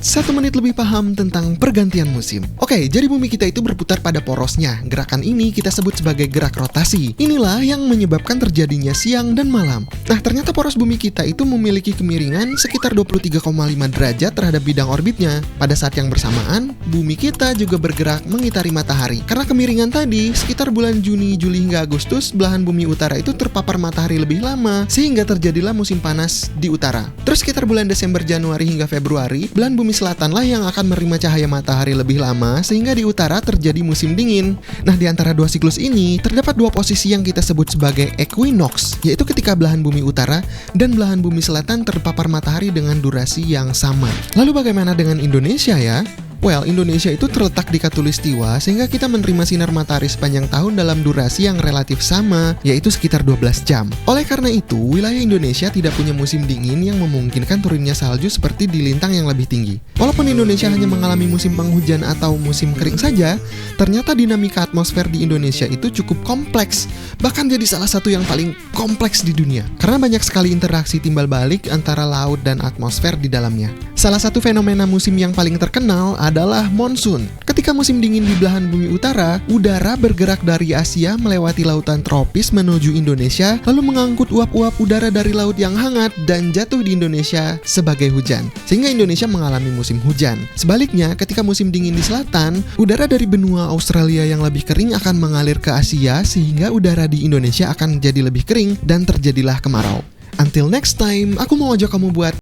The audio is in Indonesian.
1 menit lebih paham tentang pergantian musim. Oke, jadi bumi kita itu berputar pada porosnya. Gerakan ini kita sebut sebagai gerak rotasi. Inilah yang menyebabkan terjadinya siang dan malam. Nah, ternyata poros bumi kita itu memiliki kemiringan sekitar 23,5 derajat terhadap bidang orbitnya. Pada saat yang bersamaan, bumi kita juga bergerak mengitari matahari. Karena kemiringan tadi, sekitar bulan Juni, Juli hingga Agustus, belahan bumi utara itu terpapar matahari lebih lama, sehingga terjadilah musim panas di utara. Terus sekitar bulan Desember, Januari hingga Februari, belahan bumi selatanlah yang akan menerima cahaya matahari lebih lama sehingga di utara terjadi musim dingin. Nah, di antara dua siklus ini terdapat dua posisi yang kita sebut sebagai equinox, yaitu ketika belahan bumi utara dan belahan bumi selatan terpapar matahari dengan durasi yang sama. Lalu bagaimana dengan Indonesia ya? Well, Indonesia itu terletak di Khatulistiwa sehingga kita menerima sinar matahari sepanjang tahun dalam durasi yang relatif sama, yaitu sekitar 12 jam. Oleh karena itu, wilayah Indonesia tidak punya musim dingin yang memungkinkan turunnya salju seperti di lintang yang lebih tinggi. Walaupun Indonesia hanya mengalami musim penghujan atau musim kering saja, ternyata dinamika atmosfer di Indonesia itu cukup kompleks, bahkan jadi salah satu yang paling kompleks di dunia. Karena banyak sekali interaksi timbal balik antara laut dan atmosfer di dalamnya. Salah satu fenomena musim yang paling terkenal adalah monsun. Ketika musim dingin di belahan bumi utara, udara bergerak dari Asia melewati lautan tropis menuju Indonesia, lalu mengangkut uap-uap udara dari laut yang hangat dan jatuh di Indonesia sebagai hujan. Sehingga Indonesia mengalami musim hujan. Sebaliknya, ketika musim dingin di selatan, udara dari benua Australia yang lebih kering akan mengalir ke Asia sehingga udara di Indonesia akan jadi lebih kering dan terjadilah kemarau. Until next time, aku mau ajak kamu buat